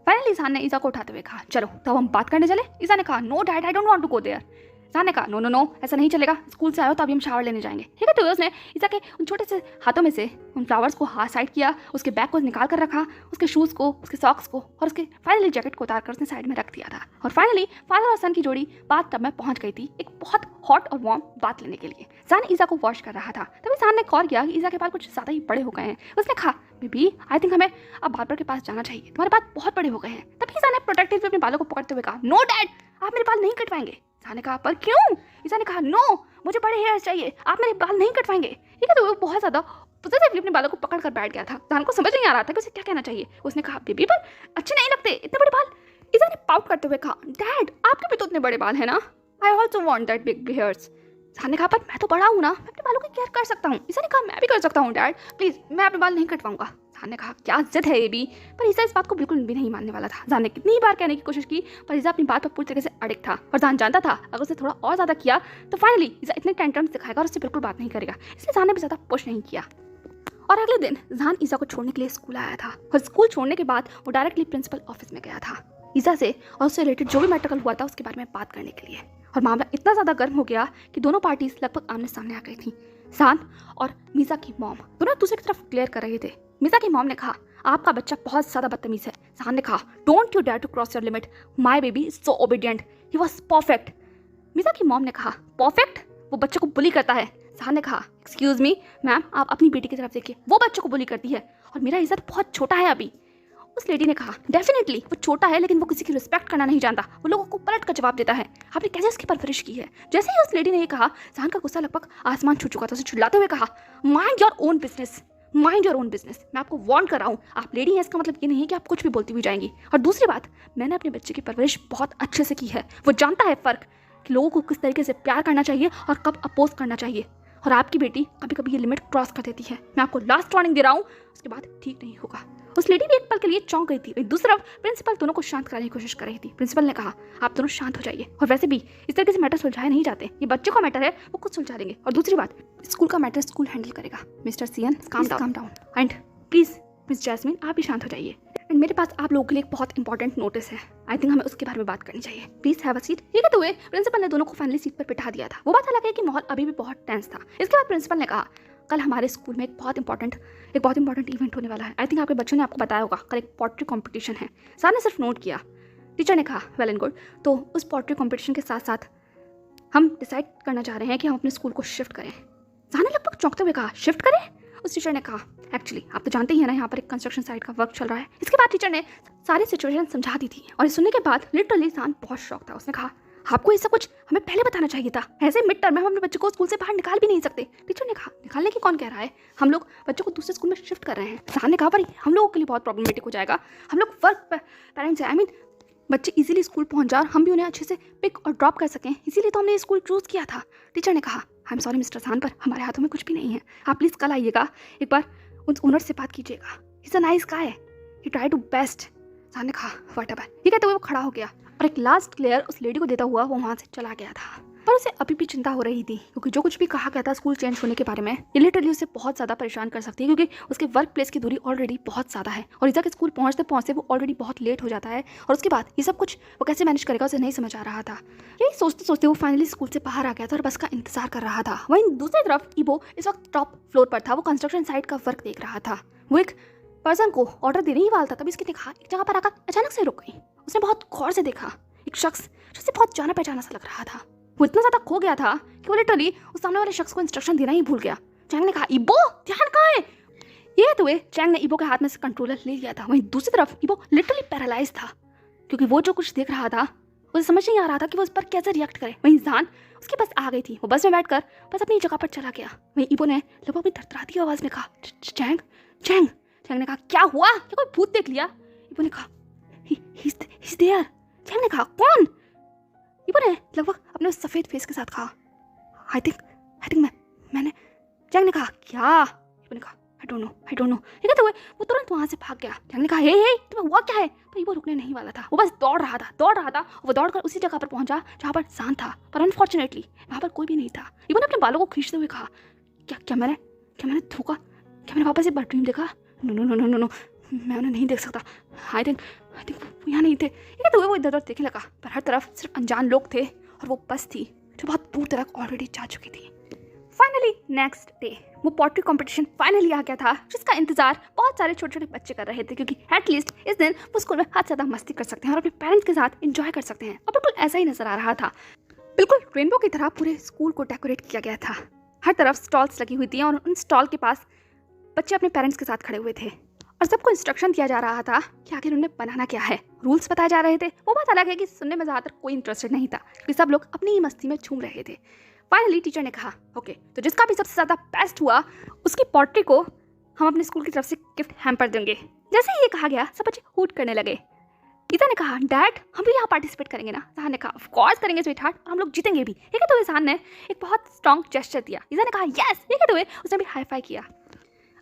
फाइनली जान ने ईसा को उठाते हुए कहा चलो तो हम बात करने चले। ईसा ने कहा no dad I don't want to go there. जान ने कहा नो नो नो ऐसा नहीं चलेगा, स्कूल से आयो तो अभी हम शावर लेने जाएंगे। ठीक है तो उसने ईसा के उन छोटे से हाथों में से उन फ्लावर्स को हाथ साइड किया, उसके बैग को निकाल कर रखा, उसके शूज़ को, उसके सॉक्स को और उसके फाइनली जैकेट को उतार कर उसने साइड में रख दिया था। और फाइनली फादर और सन की जोड़ी बाथ टब में पहुंच गई थी एक बहुत हॉट और वार्म बात लेने के लिए। जान ईसा को वॉश कर रहा था, तभी जान ने कॉल किया कि ईसा के बाल कुछ ज़्यादा ही बड़े हो गए हैं। उसने कहा बेबी आई थिंक हमें अब बार्बर के पास जाना चाहिए, तुम्हारे बाल बहुत बड़े हो गए हैं। तभी ईसा ने प्रोटेक्टिव अपने बालों को पकड़ते हुए कहा नो डैड आप मेरे बाल नहीं कटवाएंगे। ईसा ने कहा पर क्यों? ईसा ने कहा नो मुझे बड़े हेयर्स चाहिए, आप मेरे बाल नहीं कटवाएंगे। ठीक है तो वो बहुत ज़्यादा पॉजिटिवली अपने बालों को पकड़ कर बैठ गया था। जान को समझ नहीं आ रहा था कि उसे क्या कहना चाहिए। उसने कहा बेबी पर अच्छे नहीं लगते इतने बड़े बाल। ईसा ने पाउट करते हुए कहा डैड आपके भी तो इतने बड़े बाल है ना, I also want that big hairs. जान ने कहा पर मैं तो बड़ा हूँ ना, मैं अपने बालों की केयर कर सकता हूँ। ईसा ने कहा मैं भी कर सकता हूँ डैड, प्लीज़ मैं अपने बाल नहीं कटवाऊंगा। जान ने कहा क्या जिद है ये भी, पर ईसा इस बात को बिल्कुल भी नहीं मानने वाला था। जान ने कितनी बार कहने की कोशिश की पर ईसा अपनी बात पर पूरी तरीके से अड़िग था और जान जानता था अगर उसे थोड़ा और ज़्यादा किया तो फाइनली ईसा इतने टेंट्रम्स दिखाएगा और उससे बिल्कुल बात नहीं करेगा। इसलिए जान ने भी ज़्यादा पुश नहीं किया। और अगले दिन जान ईसा को छोड़ने के लिए स्कूल आया था और स्कूल छोड़ने के बाद वो डायरेक्टली प्रिंसिपल ऑफिस में गया था ईसा से और उससे रिलेटेड जो भी मैटर हुआ था उसके बारे में बात करने के लिए। और मामला इतना ज़्यादा गर्म हो गया कि दोनों पार्टीज लगभग आमने सामने आ गई थी। जान और मीसा की मॉम दोनों एक दूसरे की तरफ क्लियर कर रहे थे। मीसा की मॉम ने कहा आपका बच्चा बहुत ज़्यादा बदतमीज है। जान ने कहा don't you dare to cross your limit, my baby is so obedient, he was perfect. मीसा की मॉम ने कहा परफेक्ट, वो बच्चे को बुली करता है। जान ने कहा एक्सक्यूज मी मैम आप अपनी बेटी की तरफ देखिए, वो बच्चों को बुली करती है और मेरा इज्जत बहुत छोटा है अभी। उस लेडी ने कहा डेफिनेटली वो छोटा है लेकिन वो किसी की रिस्पेक्ट करना नहीं जानता, वो लोगों को पलट कर जवाब देता है। आपने कैसे उसकी परवरिश की है? जैसे ही उस लेडी ने ये कहा जान का गुस्सा लगभग आसमान छू चुका था। उसे चिल्लाते हुए कहा mind your own business, mind your own business. मैं आपको वार्न कर रहा हूँ, आप लेडी हैं इसका मतलब ये नहीं है कि आप कुछ भी बोलती हुई जाएंगी। और दूसरी बात मैंने अपने बच्चे की परवरिश बहुत अच्छे से की है, वो जानता है फ़र्क कि लोगों को किस तरीके से प्यार करना चाहिए और कब अपोज करना चाहिए। और आपकी बेटी कभी कभी ये लिमिट क्रॉस कर देती है। मैं आपको लास्ट वार्निंग दे रहा हूँ, उसके बाद ठीक नहीं होगा। उस लेडी भी एक पल के लिए चौंक गई थी। एक दूसरी तरफ प्रिंसिपल दोनों को शांत कराने की कोशिश कर रही थी। प्रिंसिपल ने कहा आप दोनों शांत हो जाइए, और वैसे भी इस तरीके से मैटर सुलझाए नहीं जाते, ये बच्चे का मैटर है वो खुद सुलझा देंगे। और दूसरी बात स्कूल का मैटर स्कूल हैंडल करेगा। Mister C N calm down and please miss Jasmine आप भी शांत हो जाइए। एंड मेरे पास आप लोगों के लिए एक बहुत इंपॉर्टेंट नोटिस है, आई थिंक हमें उसके बारे में बात करनी चाहिए। Please have a seat. ठीक है तो हुए प्रिंसिपल ने दोनों को फाइनली सीट पर बिठा दिया था। वो बात अलग है कि माहौल अभी भी बहुत टेंस था। इसके बाद प्रिंसिपल ने कहा कल हमारे स्कूल में एक बहुत इंपॉर्टेंट इवेंट होने वाला है। आई थिंक आपके बच्चों ने आपको बताया होगा कल एक पोट्री कॉम्पिटिशन है। सर ने सिर्फ नोट किया। टीचर ने कहा वेल एंड गुड, तो उस पोट्री कॉम्पिटिशन के साथ साथ हम डिसाइड करना चाह रहे हैं कि हम अपने स्कूल को शिफ्ट करें। सर ने लगभग चौंकते हुए कहा शिफ्ट करें? उस टीचर ने कहा एक्चुअली आप तो जानते ही हैं ना यहाँ पर एक कंस्ट्रक्शन साइट का वर्क चल रहा है। इसके बाद टीचर ने सारी सिचुएशन समझा दी थी और सुनने के बाद लिटरली सान बहुत शौक था। उसने कहा आपको ऐसा कुछ हमें पहले बताना चाहिए था, ऐसे मिड टर्म में हम अपने बच्चों को स्कूल से बाहर निकाल भी नहीं सकते। टीचर ने कहा निकालने की कौन कह रहा है, हम लोग बच्चों को दूसरे स्कूल में शिफ्ट कर रहे हैं। सान ने कहा पर हम लोगों के लिए बहुत प्रॉब्लमेटिक हो जाएगा, हम लोग वर्क पेरेंट्स हैं, आई मीन बच्चे इजीली स्कूल पहुंच जाए और हम भी उन्हें अच्छे से पिक और ड्रॉप कर सकें, इसीलिए तो हमने ये स्कूल चूज़ किया था। टीचर ने कहा आई एम सॉरी मिस्टर सान पर हमारे हाथों में कुछ भी नहीं है, आप प्लीज़ कल आइएगा, एक बार उन ओनर से बात कीजिएगा। Is a nice guy, he try to best. सान ने कहा व्हाटएवर। ये कहते हुए वो खड़ा हो गया और एक लास्ट क्लियर उस लेडी को देता हुआ वो वहाँ से चला गया था। पर उसे अभी भी चिंता हो रही थी क्योंकि जो कुछ भी कहा गया था स्कूल चेंज होने के बारे में, ये लिटरली उसे बहुत ज़्यादा परेशान कर सकती है क्योंकि उसके वर्क प्लेस की दूरी ऑलरेडी बहुत ज़्यादा है और ईजा के स्कूल पहुँचते पहुँचते वो ऑलरेडी बहुत लेट हो जाता है और उसके बाद ये सब कुछ वो कैसे मैनेज करेगा उसे नहीं समझ आ रहा था। यही सोचते सोचते वो फाइनली स्कूल से बाहर आ गया था और बस का इंतजार कर रहा था। वहीं दूसरी तरफ ईबो इस वक्त टॉप फ्लोर पर था, वो कंस्ट्रक्शन साइट का वर्क देख रहा था। वो एक पर्सन को ऑर्डर देने ही वाला था तभी इसकी देखा एक जगह पर आकर अचानक से रुक गई। उसने बहुत गौर से देखा एक शख्स जिससे बहुत जाना पहचाना सा लग रहा था। वो इतना ज्यादा खो गया था कि वो लिटरली उस सामने वाले शख्स को इंस्ट्रक्शन देना ही भूल गया। चैंग ने कहा ईबो ध्यान कहाँ है। ये तो चैंग ने ईबो के हाथ में से कंट्रोलर ले लिया था। वहीं दूसरी तरफ ईबो लिटरली पैरालाइज था क्योंकि वो जो कुछ देख रहा था उसे समझ नहीं आ रहा था कि वो उस पर कैसे रिएक्ट करे। वहीं जान उसकी बस आ गई थी, वो बस में बैठकर बस अपनी जगह पर चला गया। वहीं ईबो ने लगभग अपनी थरथराती आवाज में कहा चैंग चैंग। चैंग ने कहा क्या हुआ, क्या कोई भूत देख लिया। ईबो ने कहा he's there। चैंग ने कहा कौन। ईबो ने लगभग अपने उस सफेद फेस के साथ कहा आई थिंक मैंने। चैंग ने कहा क्या। ईबो ने कहा आई डोंट नो। ये कहते हुए वो तुरंत वहां से भाग गया। चैंग ने कहा हे तुम्हें हुआ क्या है। पर ईबो रुकने नहीं वाला था, वो बस दौड़ रहा था। वो दौड़कर उसी जगह पर पहुंचा जहाँ पर जान था, पर अनफॉर्चुनेटली वहाँ पर कोई भी नहीं था। ईबो ने अपने बालों को खींचते हुए कहा क्या मैंने धोखा, क्या मैंने वापस एक बार ड्रीम देखा। नो मैं उन्हें नहीं देख सकता। आई थिंक वो यहाँ नहीं थे। ये कहते हुए वो इधर उधर देखने लगा पर हर तरफ सिर्फ अनजान लोग थे और वो बस थी जो बहुत दूर तक ऑलरेडी जा चुकी थी। फाइनली नेक्स्ट डे वो पॉटरी कंपटीशन फाइनली आ गया था जिसका इंतजार बहुत सारे छोटे छोटे बच्चे कर रहे थे क्योंकि एटलीस्ट इस दिन वो स्कूल में हद से ज़्यादा मस्ती कर सकते हैं और अपने पेरेंट्स के साथ एंजॉय कर सकते हैं। और बिल्कुल ऐसा ही नजर आ रहा था, बिल्कुल रेनबो की तरह पूरे स्कूल को डेकोरेट किया गया था। हर तरफ स्टॉल्स लगी हुई थी और उन स्टॉल के पास बच्चे अपने पेरेंट्स के साथ खड़े हुए थे और सबको इंस्ट्रक्शन दिया जा रहा था कि आखिर उन्हें बनाना क्या है। रूल्स बताए जा रहे थे। वो बात अलग है कि सुनने में ज़्यादातर कोई इंटरेस्टेड नहीं था क्योंकि सब लोग अपनी ही मस्ती में झूम रहे थे। फाइनली टीचर ने कहा ओके तो जिसका भी सबसे ज़्यादा बेस्ट हुआ उसकी पॉटरी को हम अपने स्कूल की तरफ से गिफ्ट हैम्पर देंगे। जैसे ही ये कहा गया सब बच्चे हूट करने लगे। ईजा ने कहा डैड हम भी यहाँ पार्टिसिपेट करेंगे ना। जहान ने कहा ऑफ कोर्स करेंगे स्वीट हार्ट और हम लोग जीतेंगे भी। ये कहते हुए जहान ने एक बहुत स्ट्रॉन्ग जेस्चर दिया। ईजा ने कहा यस। ये कहते हुए उसने भी हाई फाई किया।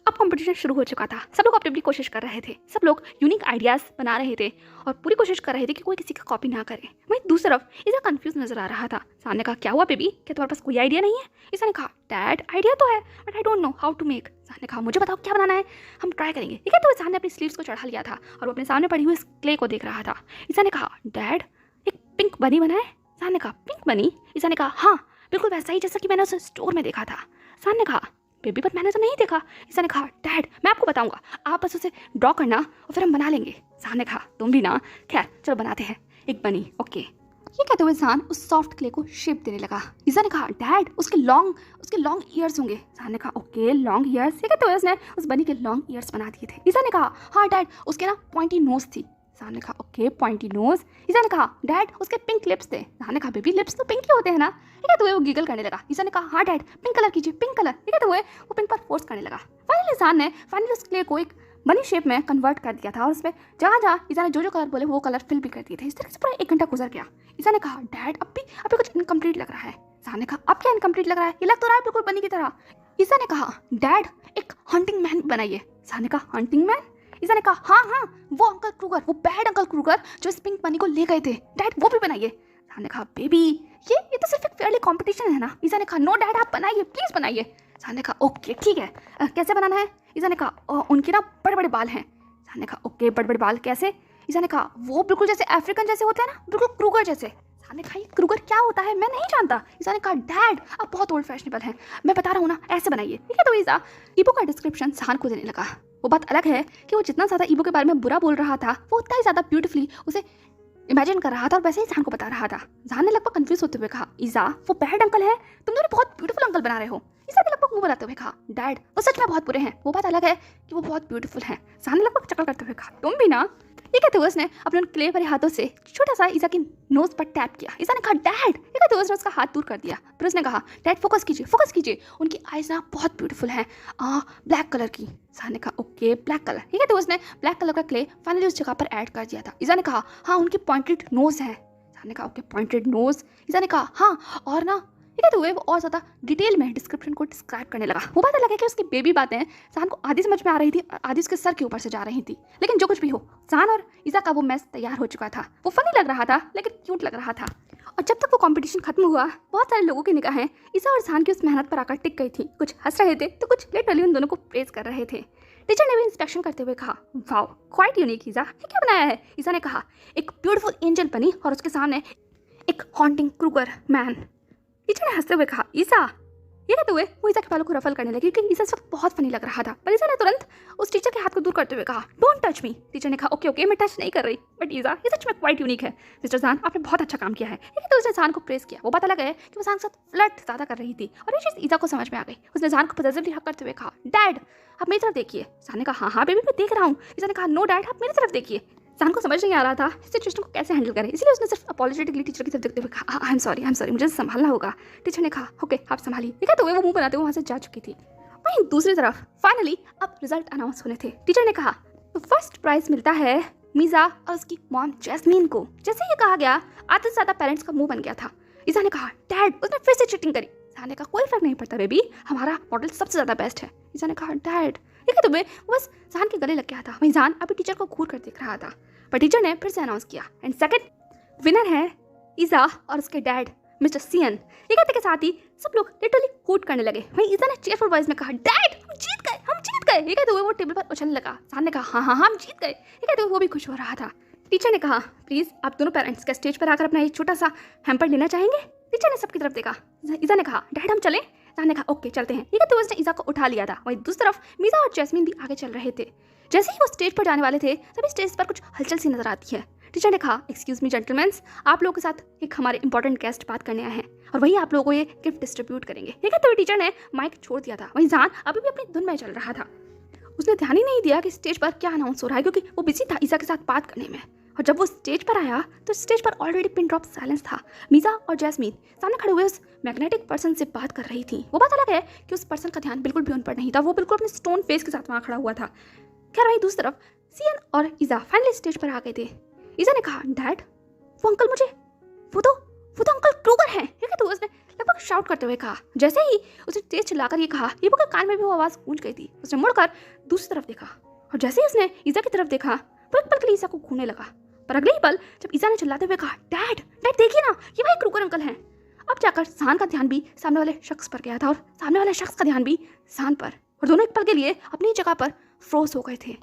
अब कंपटीशन शुरू हो चुका था, सब लोग अपनी अपनी कोशिश कर रहे थे, सब लोग यूनिक आइडियाज़ बना रहे थे और पूरी कोशिश कर रहे थे कि कोई किसी का कॉपी ना करे। वहीं दूसरी तरफ ईजा कंफ्यूज नजर आ रहा था। जहान ने कहा क्या हुआ बेबी, क्या तुम्हारे पास कोई आइडिया नहीं है। ईजा ने कहा डैड आइडिया तो है but I don't know how to make. जहान ने कहा मुझे बताओ क्या बनाना है, हम ट्राई करेंगे। ये कहते हुए जहान ने अपनी स्लीव्स को चढ़ा लिया था और वो अपने सामने पड़ी हुई क्ले को देख रहा था। ईजा ने कहा डैड एक पिंक बनी बनाए। जहान ने कहा पिंक बनी। ईजा ने कहा हाँ बिल्कुल वैसा ही जैसा कि मैंने उसे स्टोर में देखा था। जहान ने कहा बेबी पर मैंने तो नहीं देखा। ईसा ने कहा डैड मैं आपको बताऊंगा, आप बस उसे ड्रॉ करना और फिर हम बना लेंगे। जहान ने कहा तुम भी ना, खैर चलो बनाते हैं। एक बनी ओके। ये कहते हुए जहान उस सॉफ्ट क्ले को शेप देने लगा। ईसा ने कहा डैड उसके लॉन्ग ईयर्स होंगे। जहान ने कहा ओके लॉन्ग ईयर्स। ये कहते हुए उसने उस बनी के लॉन्ग ईयर्स बना दिए थे। ईसा ने कहा हाँ डैड उसके ना पॉइंटी नोज थी। जहान ने कहा ओके पॉइंटी नोज। ईसा ने कहा डैड उसके पिंक लिप्स थे। जहान ने कहा बेबी लिप्स तो पिंक ही होते हैं ना। ये कहते हुए वो गिगल करने लगा। ईसा ने कहा हाँ डैड पिंक कलर कीजिए पिंक कलर। ये कहते हुए वो पिंक पर फोर्स करने लगा। फाइनली जहान ने उस क्ले को एक बनी शेप में कन्वर्ट कर दिया था और उसमें जहाँ ईसा ने जो कलर बोले वो कलर फिल भी कर दिए थे। इस तरह से पूरा 1 घंटा गुजर गया। ईसा ने कहा डैड अब भी कुछ इनकम्प्लीट लग रहा है। जहान ने कहा अब क्या इनकम्प्लीट लग रहा है, ये लग तो रहा है बिल्कुल बनी की तरह। ईसा ने कहा डैड एक हंटिंग मैन बनाइए। जहान ने कहा हंटिंग मैन। ईसा ने कहा हाँ वो अंकल क्रूगर, वो बैड अंकल क्रूगर जो इस पिंक बनी को ले गए थे, डैड वो भी बनाइए। जहान ने कहा बेबी ये तो सिर्फ एक फेयरली कॉम्पिटिशन है ना। ईसा ने कहा नो डैड आप बनाइए प्लीज बनाइए। जहान ने कहा ओके ठीक है कैसे बनाना है। ईसा ने कहा उनके ना बड़े बड़े बाल हैं। जहान ने कहा ओके बड़े बड़े बाल कैसे। ईसा ने कहा वो बिल्कुल जैसे अफ्रीकन जैसे होते हैं ना, बिल्कुल क्रूगर जैसे। जहान ने कहा ये क्रूगर क्या होता है मैं नहीं जानता। ईसा ने कहा डैड आप बहुत ओल्ड फैशनेबल हैं, मैं बता रहा हूँ ना ऐसे बनाइए। ठीक है तो ईसा ईबो का डिस्क्रिप्शन जहान को देने लगा। वो बात अलग है कि वो जितना ज़्यादा ईबो के बारे में बुरा बोल रहा था वो उतना ही ज़्यादा ब्यूटीफुली उसे इमेजिन कर रहा था और वैसे ही जहान को बता रहा था। जहान ने लगभग कंफ्यूज होते हुए कहा ईसा वो बैड अंकल है, तुम दोनों बहुत ब्यूटीफुल अंकल बना रहे हो। ईसा ने लगभग मुंह बनाते हुए कहा डैड वो सच में बहुत बुरे हैं, वो बात अलग है कि वो बहुत ब्यूटीफुल हैं। जहान ने लगभग चकल करते हुए कहा तुम भी ना। ये कहते हुए उसने अपने उन क्ले भरे हाथों से छोटा सा ईसा की नोज पर टैप किया। ईसा ने कहा डैड। ये कहते हुए उसने उसका हाथ दूर कर दिया। फिर उसने कहा डैड फोकस कीजिए उनकी आईज ना बहुत ब्यूटीफुल हैं ब्लैक कलर की। ईसा ने कहा ओके ब्लैक कलर। ये कहते हुए उसने ब्लैक कलर का क्ले फाइनली उस जगह पर ऐड कर दिया था। ईसा ने कहा हाँ उनकी पॉइंटेड नोज है। ईसा ने कहा ओके पॉइंटेड नोज। ईसा ने कहा हाँ और ना ये कहते हुए वो और ज़्यादा डिटेल में डिस्क्रिप्शन को डिस्क्राइब करने लगा। वो पता लगा कि उसकी बेबी बातें जान को आधी समझ में आ रही थी और आधी उसके सर के ऊपर से जा रही थी। लेकिन जो कुछ भी हो, जान और ईज़ा का वो मैच तैयार हो चुका था। वो फनी लग रहा था लेकिन क्यूट लग रहा था। और जब तक वो कंपटीशन खत्म हुआ, बहुत सारे लोगों की निगाहें ईज़ा और जान की उस मेहनत पर आकर टिक गई थी। कुछ हंस रहे थे तो कुछ लिटरली उन दोनों को प्रेज कर रहे थे। टीचर ने भी इंस्पेक्शन करते हुए कहा, वाओ क्वाइट यूनिक ईज़ा, ये क्या बनाया है? ईज़ा ने कहा, एक ब्यूटीफुल एंजल बनी और उसके सामने एक हॉन्टिंग क्रूगर मैन। टीचर ने हंसते हुए कहा, ईज़ा, ये कहते हुए वो ईज़ा के बालों को रफल करने लगी क्योंकि ईज़ा इस वक्त बहुत फनी लग रहा था। पर ईज़ा ने तुरंत उस टीचर के हाथ को दूर करते हुए कहा, डोंट टच मी। टीचर ने कहा, ओके ओके मैं टच नहीं कर रही, बट ईज़ा ये सच में क्वाइट यूनिक है। मिस्टर जान आपने बहुत अच्छा काम किया है। ये कहते उसने जान को प्रेस किया। वो पता लगा है कि वो जान के साथ फ्लर्ट ज़्यादा कर रही थी और ये चीज़ ईज़ा को समझ में आ गई। उसने जान को पॉजिटिवली हक करते हुए कहा, डैड आप मेरी तरफ देखिए। जान ने कहा, हाँ हाँ बेबी मैं देख रहा हूँ। ईज़ा ने कहा, नो डैड आप मेरी तरफ देखिए। जान को समझ नहीं आ रहा था इस सिचुएशन को कैसे हैंडल करें, इसलिए उसने सिर्फ अपॉलोजेटिकली टीचर की तरफ देखते हुए कहा, आई एम सॉरी मुझे संभालना होगा। टीचर ने कहा, ओके आप संभालिए। देखा तो वो मुंह बनाते हुए वहाँ से जा चुकी थी। वहीं दूसरी तरफ फाइनली अब रिजल्ट अनाउंस होने थे। टीचर ने कहा, तो फर्स्ट प्राइज मिलता है मीज़ा और उसकी मॉम जैस्मीन को। जैसे ये कहा गया, आधे से ज़्यादा पेरेंट्स का मुंह बन गया था। ईज़ा ने कहा, डैड उसने फिर से चीटिंग करी। जान ने कहा, कोई फर्क नहीं पड़ता बेबी, हमारा मॉडल सबसे ज़्यादा बेस्ट है। ईज़ा ने कहा, डैड ये कहते हुए बस जान के गले लग गया था। वहीं जान अभी टीचर को घूर कर देख रहा था। पर टीचर ने फिर से अनाउंस किया एंड सेकंड विनर है ईज़ा और उसके डैड मिस्टर सियन। ये कहते के साथ ही सब लोग लिटरली हूट करने लगे। वहीं ईज़ा ने चीयरफुल वॉइस में कहा, डैड हम जीत गए। ये कहते हुए वो टेबल पर उछलने लगा। जान ने कहा, हाँ हम जीत गए। ये कहते हुए वो भी खुश हो रहा था। टीचर ने कहा, प्लीज़ आप दोनों पेरेंट्स का स्टेज पर आकर अपना एक छोटा सा हैम्पर लेना चाहेंगे। टीचर ने सबकी तरफ देखा। ईज़ा ने कहा, डैड हम चलें? जान ने कहा, ओके चलते हैं। ये कहते हुए उसने ईज़ा को उठा लिया था। वहीं दूसरी तरफ मीज़ा और जैस्मीन भी आगे चल रहे थे। जैसे ही वो स्टेज पर जाने वाले थे तभी स्टेज पर कुछ हलचल सी नजर आती है। टीचर ने कहा, एक्सक्यूज मी जेंटलमैन्स, आप लोगों के साथ एक हमारे इंपॉर्टेंट गेस्ट बात करने आए हैं और वही आप लोगों को ये गिफ्ट डिस्ट्रीब्यूट करेंगे। ये कहते हुए टीचर ने माइक छोड़ दिया था। वहीं जान अभी भी अपनी धुन में चल रहा था। उसने ध्यान ही नहीं दिया कि स्टेज पर क्या अनाउंस हो रहा है क्योंकि वो बिजी था ईज़ा के साथ बात करने में। और जब वो स्टेज पर आया तो स्टेज पर ऑलरेडी पिन ड्रॉप साइलेंस था। मीज़ा और जैस्मीन सामने खड़े हुए उस मैग्नेटिक पर्सन से बात कर रही थी। वो पता लगा है कि उस पर्सन का ध्यान बिल्कुल भी उन पर नहीं था। वो बिल्कुल अपने स्टोन फेस के साथ वहाँ खड़ा हुआ था। खैर वहीं दूसरी तरफ सियन और ईज़ा फाइनली स्टेज पर आ गए थे। ईज़ा ने कहा, डैड वो अंकल मुझे वो तो अंकल क्रूगर हैं। ये कहते हुए उसने लगभग शाउट करते हुए कहा। जैसे ही उसने तेज चिल्लाकर ये कहा, ये के कान में भी वो आवाज़ गूंज गई थी। उसने मुड़कर दूसरी तरफ देखा और जैसे ही उसने ईज़ा की तरफ देखा वो एक पल के लिए ईज़ा को घूरने लगा। पर अगले ही पल जब ईज़ा ने चिल्लाते हुए कहा, डैड देखिए ना, ये वही क्रूगर अंकल हैं। अब जाकर जान का ध्यान भी सामने वाले शख्स पर गया था और सामने वाले शख्स का ध्यान भी जान पर, और दोनों एक पल के लिए अपनी जगह पर फ्रोज हो गए थे।